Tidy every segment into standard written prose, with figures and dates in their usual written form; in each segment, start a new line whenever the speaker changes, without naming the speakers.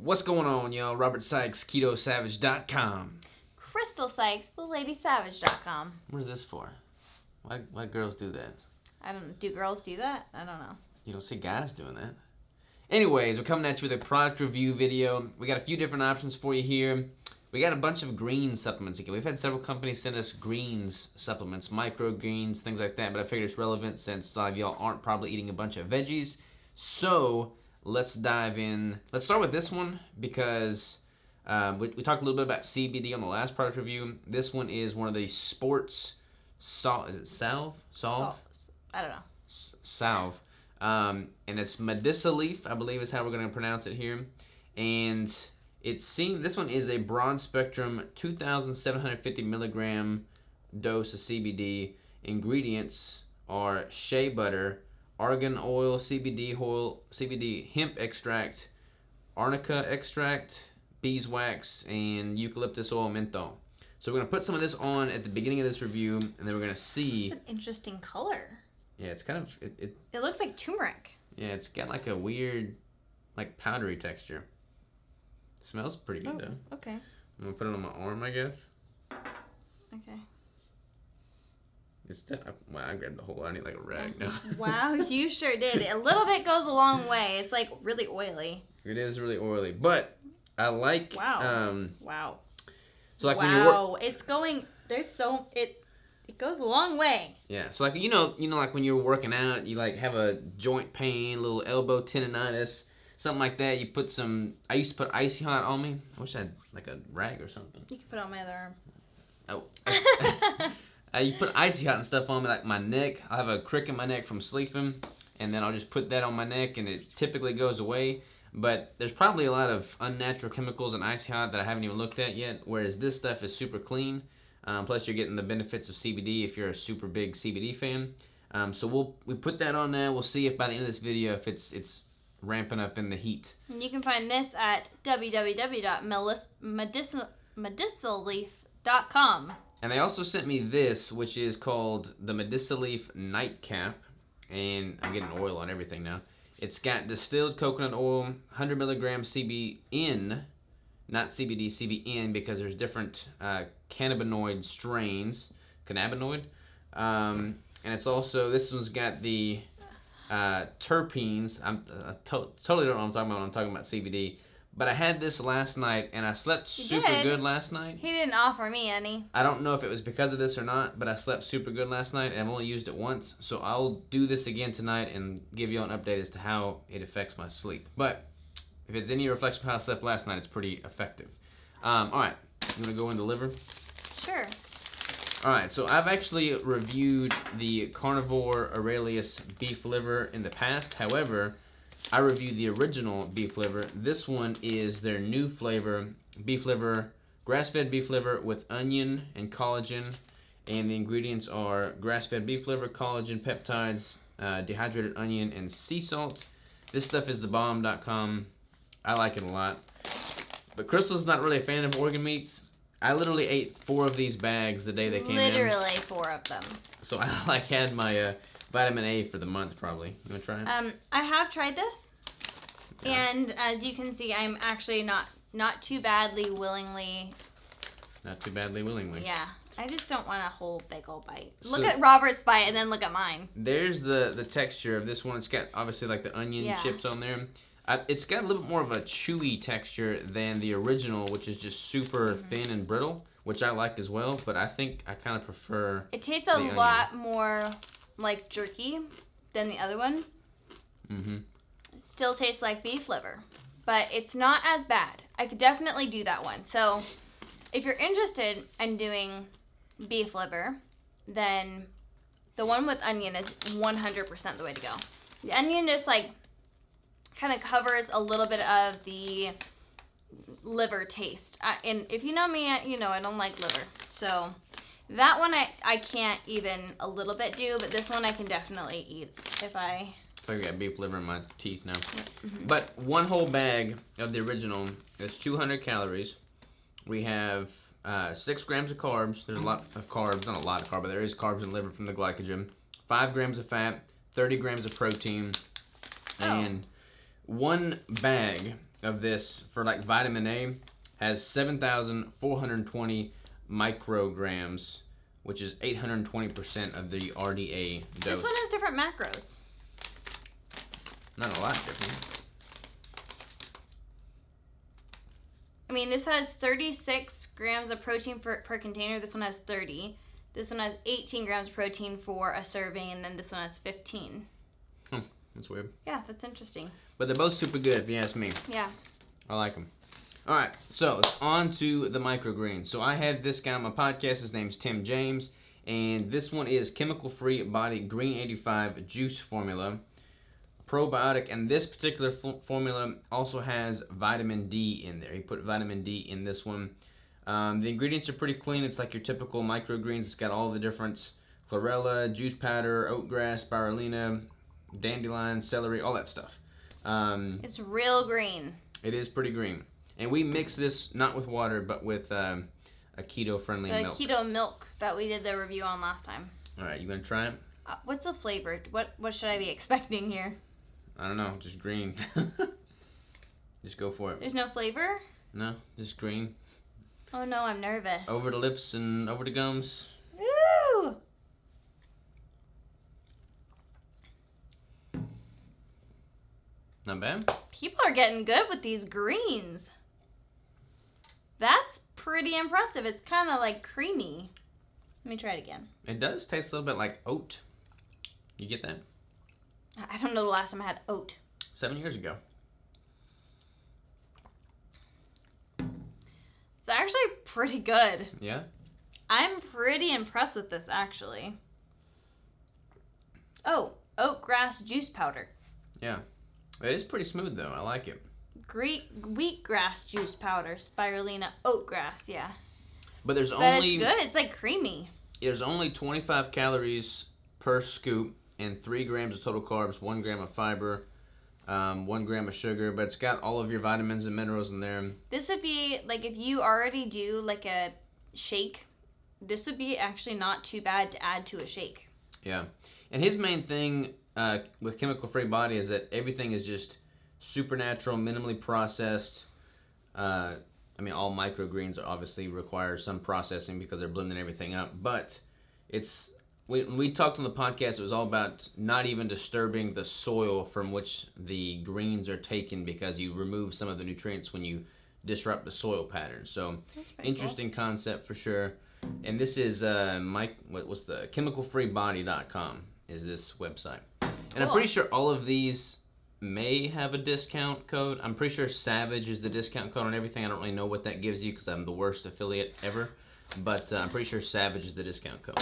What's going on, y'all? Robert Sykes, KetoSavage.com.
Crystal Sykes, theladysavage.com.
What is this for? Why girls do that?
I don't know. Do girls do that? I don't know.
You don't see guys doing that. Anyways, we're coming at you with a product review video. We got a few different options for you here. We got a bunch of green supplements again. We've had several companies send us greens supplements, microgreens, things like that, but I figured it's relevant since a lot of y'all aren't probably eating a bunch of veggies. So let's dive in. Let's start with this one because we talked a little bit about CBD on the last product review. This one is one of the sports is it salve?
I don't know.
Salve. And it's Medusa leaf, I believe is how we're going to pronounce it here. And this one is a broad spectrum 2,750 milligram dose of CBD. Ingredients are shea butter, argan oil, CBD hemp extract, arnica extract, beeswax, and eucalyptus oil menthol. So we're going to put some of this on at the beginning of this review, and then we're going to see.
It's an interesting color.
Yeah, it's kind of
It looks like turmeric.
Yeah, it's got like a weird, like powdery texture. Smells pretty good though.
Okay.
I'm gonna put it on my arm, I guess.
Okay.
Wow, I grabbed the whole. I need like a rag now.
Wow, you sure did. A little bit goes a long way. It's like really oily.
It is really oily, but I like.
Wow. Wow.
So like
wow.
when you're
It's going. It goes a long way.
Yeah. So like you know like when you're working out, you like have a joint pain, a little elbow tendonitis, something like that. You put some. I used to put Icy Hot on me. I wish I had like a rag or something.
You can put it on my other arm.
Oh. You put Icy Hot and stuff on me, like my neck. I have a crick in my neck from sleeping, and then I'll just put that on my neck, and it typically goes away. But there's probably a lot of unnatural chemicals in Icy Hot that I haven't even looked at yet, whereas this stuff is super clean. Plus, you're getting the benefits of CBD if you're a super big CBD fan. So we put that on now. We'll see if by the end of this video, if it's ramping up in the heat.
And you can find this at www.medicaleaf.com.
And they also sent me this, which is called the Medusa Leaf Nightcap. And I'm getting oil on everything now. It's got distilled coconut oil, 100 milligrams CBN, not CBD, CBN, because there's different cannabinoid strains. Cannabinoid? And it's also, this one's got the terpenes. I totally don't know what I'm talking about when I'm talking about CBD. But I had this last night, and I slept super good last night.
He didn't offer me any.
I don't know if it was because of this or not, but I slept super good last night, and I've only used it once. So I'll do this again tonight and give you an update as to how it affects my sleep. But if it's any reflection of how I slept last night, it's pretty effective. All right, you want to go into liver?
Sure.
All right, so I've actually reviewed the Carnivore Aurelius beef liver in the past. However, I reviewed the original beef liver. This one is their new flavor, beef liver, grass-fed beef liver with onion and collagen. And the ingredients are grass-fed beef liver, collagen, peptides, dehydrated onion, and sea salt. This stuff is thebomb.com. I like it a lot. But Crystal's not really a fan of organ meats. I literally ate 4 of these bags the day they came in.
Literally 4 of them.
So I like had my vitamin A for the month probably. You want to try it?
I have tried this. Yeah. And as you can see, I'm actually not too badly willingly.
Not too badly willingly.
Yeah. I just don't want a whole big old bite. Look at Robert's bite and then look at mine.
There's the texture of this one. It's got obviously like the onion chips on there. It's got a little bit more of a chewy texture than the original, which is just super thin and brittle, which I like as well. But I think I kind of prefer.
It tastes a lot more like jerky than the other one. Mm-hmm. It still tastes like beef liver, but it's not as bad. I could definitely do that one. So if you're interested in doing beef liver, then the one with onion is 100% the way to go. The onion just like kind of covers a little bit of the liver taste. And if you know me, you know I don't like liver. So that one I can't even a little bit do, but this one I can definitely eat if I
got beef liver in my teeth now. Mm-hmm. But one whole bag of the original is 200 calories. We have 6 grams of carbs. There's a lot of carbs, not a lot of carbs, but there is carbs in liver from the glycogen. 5 grams of fat, 30 grams of protein, and one bag of this for like vitamin A has 7,420 micrograms, which is 820% of the RDA dose.
This one has different macros.
Not a lot different.
I mean, this has 36 grams of protein per container. This one has 30. This one has 18 grams of protein for a serving, and then this one has 15.
That's weird.
Yeah, that's interesting.
But they're both super good, if you ask me.
Yeah.
I like them. All right, so on to the microgreens. So I had this guy on my podcast. His name's Tim James, and this one is chemical-free body green 85 juice formula, probiotic, and this particular formula also has vitamin D in there. He put vitamin D in this one. The ingredients are pretty clean. It's like your typical microgreens. It's got all the different chlorella, juice powder, oatgrass, spirulina, dandelion, celery, all that stuff.
It's real green.
It is pretty green. And we mix this not with water, but with a keto-friendly milk.
The keto milk that we did the review on last time.
All right, you gonna try it?
What's the flavor? What should I be expecting here?
I don't know, just green. Just go for it.
There's no flavor?
No, just green.
Oh no, I'm nervous.
Over the lips and over the gums.
Ooh!
Not bad.
People are getting good with these greens. That's pretty impressive. It's kind of like creamy. Let me try it again.
It does taste a little bit like oat. You get that?
I don't know the last time I had oat.
7 years ago.
It's actually pretty good.
Yeah?
I'm pretty impressed with this, actually. Oh, oatgrass juice powder.
Yeah. It is pretty smooth, though. I like it.
Wheatgrass juice powder, spirulina, oatgrass, yeah.
But there's
But
only...
it's good. It's like creamy.
There's only 25 calories per scoop and 3 grams of total carbs, 1 gram of fiber, 1 gram of sugar, but it's got all of your vitamins and minerals in there.
This would be, like, if you already do, like, a shake, this would be actually not too bad to add to a shake.
Yeah. And his main thing with chemical-free body is that everything is just supernatural, minimally processed. I mean, all microgreens obviously require some processing because they're blending everything up, but it's... When we talked on the podcast, it was all about not even disturbing the soil from which the greens are taken because you remove some of the nutrients when you disrupt the soil pattern. So, interesting concept for sure. And this is what's the chemicalfreebody.com is this website. And I'm pretty sure all of these may have a discount code. I'm pretty sure Savage is the discount code on everything. I don't really know what that gives you because I'm the worst affiliate ever. But I'm pretty sure Savage is the discount code.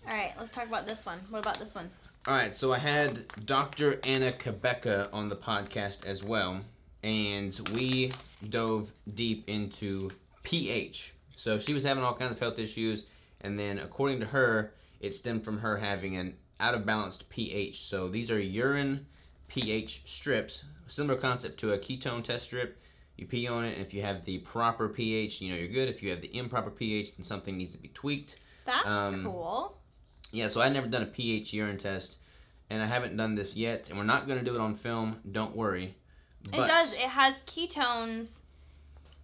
All right, let's talk about this one. What about this one?
All right, so I had Dr. Anna Kabeka on the podcast as well, and we dove deep into pH. So she was having all kinds of health issues, and then according to her, it stemmed from her having an out-of-balanced pH. So these are urine pH strips, similar concept to a ketone test strip. You pee on it, and if you have the proper pH, you know you're good. If you have the improper pH, then something needs to be tweaked.
That's cool.
Yeah, so I've never done a pH urine test, and I haven't done this yet, and we're not going to do it on film, don't worry.
But, it does. It has ketones,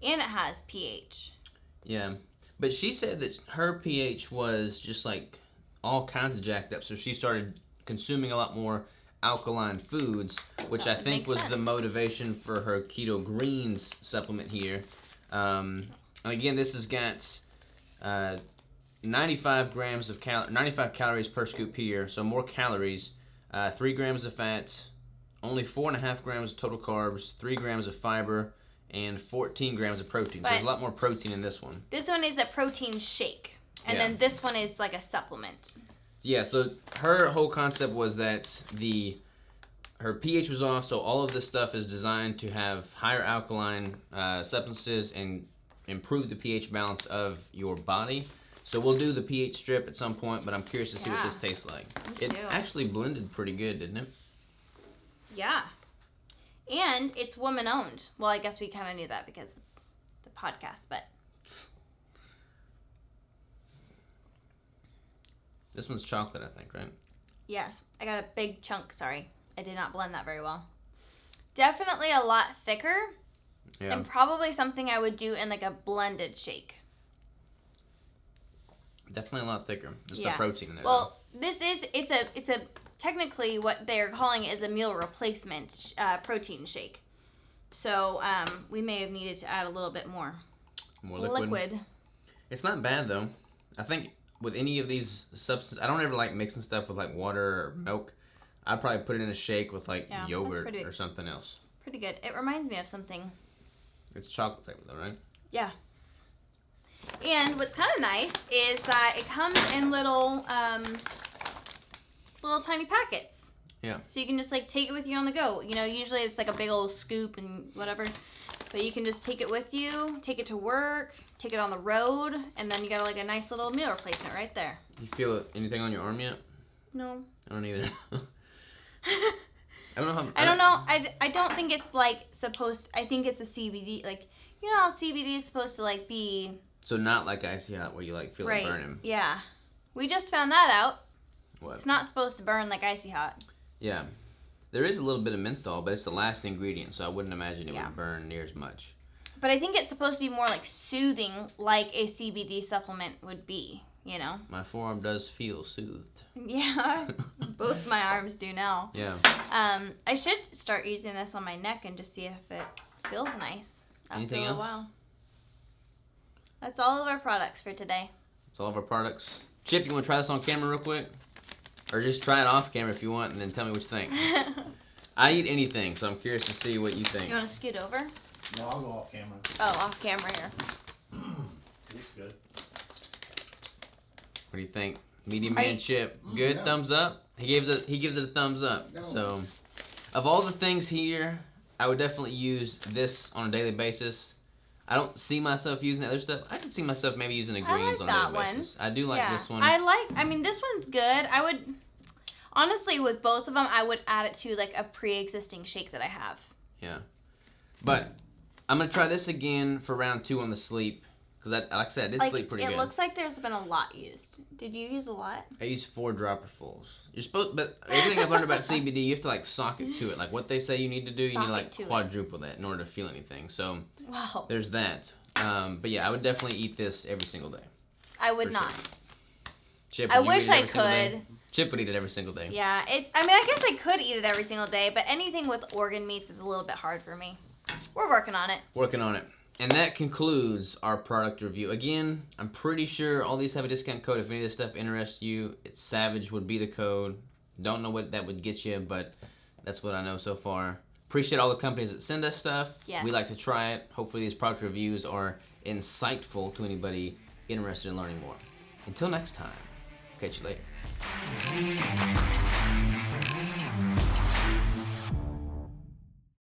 and it has pH.
Yeah, but she said that her pH was just like all kinds of jacked up, so she started consuming a lot more alkaline foods, which I think was the motivation for her keto greens supplement here. And again, this has got 95 calories per scoop here, so more calories, 3 grams of fat, only 4.5 grams of total carbs, 3 grams of fiber, and 14 grams of protein. So there's a lot more protein in this one.
This one is a protein shake, and then this one is like a supplement. Yeah,
so her whole concept was that her pH was off, so all of this stuff is designed to have higher alkaline substances and improve the pH balance of your body. So we'll do the pH strip at some point, but I'm curious to see what this tastes like. It actually blended pretty good, didn't it?
Yeah. And it's woman-owned. Well, I guess we kind of knew that because of the podcast, but...
This one's chocolate, I think, right?
Yes. I got a big chunk, sorry. I did not blend that very well. definitely a lot thicker.
Yeah.
And probably something I would do in like a blended shake.
Definitely a lot thicker. Just the protein in there.
Well, it's a technically what they're calling it is a meal replacement protein shake. So we may have needed to add a little bit more liquid.
It's not bad though. I think with any of these substances, I don't ever like mixing stuff with like water or milk. I'd probably put it in a shake with like yogurt or something else.
Pretty good. It reminds me of something.
It's chocolate flavor though, right?
Yeah. And what's kind of nice is that it comes in little tiny packets.
Yeah.
So you can just like take it with you on the go. You know, usually it's like a big old scoop and whatever. But you can just take it with you, take it to work, take it on the road, and then you got like a nice little meal replacement right there.
You feel anything on your arm yet?
No.
I don't either. I don't know how.
I don't know. I don't think it's like supposed. I think it's a CBD. Like, you know how CBD is supposed to like be.
So not like icy hot where you like feel it burning.
Yeah. We just found that out.
What?
It's not supposed to burn like icy hot.
Yeah. There is a little bit of menthol, but it's the last ingredient, so I wouldn't imagine it would burn near as much.
But I think it's supposed to be more like soothing, like a CBD supplement would be, you know?
My forearm does feel soothed.
Yeah. Both my arms do now.
Yeah.
I should start using this on my neck and just see if it feels nice after a while. That's all of our products for today.
That's all of our products. Chip, you want to try this on camera real quick? Or just try it off camera if you want and then tell me what you think. I eat anything, so I'm curious to see what you think.
You want to scoot over?
No, I'll go off camera.
Oh, off camera here.
Looks good.
What do you think? Medium Man Chip. Good? Yeah. Thumbs up? He gives it a thumbs up. No. So, of all the things here, I would definitely use this on a daily basis. I don't see myself using other stuff. I can see myself maybe using the greens on a daily basis. I do like this one.
I mean, this one's good. I would, honestly, with both of them, I would add it to like a pre-existing shake that I have.
Yeah. But I'm going to try this again for round 2 on the sleep. Because, like I said, this sleep pretty good.
It looks like there's been a lot used. Did you use a lot?
I used 4 dropperfuls. You're supposed, but everything I've learned about CBD, you have to like sock it to it. Like what they say you need to do, you need to like quadruple that in order to feel anything. So there's that. But yeah, I would definitely eat this every single day.
I would not.
Chip,
I wish I could.
Chip would eat it every single day.
Yeah, I mean, I guess I could eat it every single day, but anything with organ meats is a little bit hard for me. We're working on it.
Working on it. And that concludes our product review. Again, I'm pretty sure all these have a discount code. If any of this stuff interests you, it's Savage would be the code. Don't know what that would get you, but that's what I know so far. Appreciate all the companies that send us stuff.
Yes.
We like to try it. Hopefully these product reviews are insightful to anybody interested in learning more. Until next time, catch you later.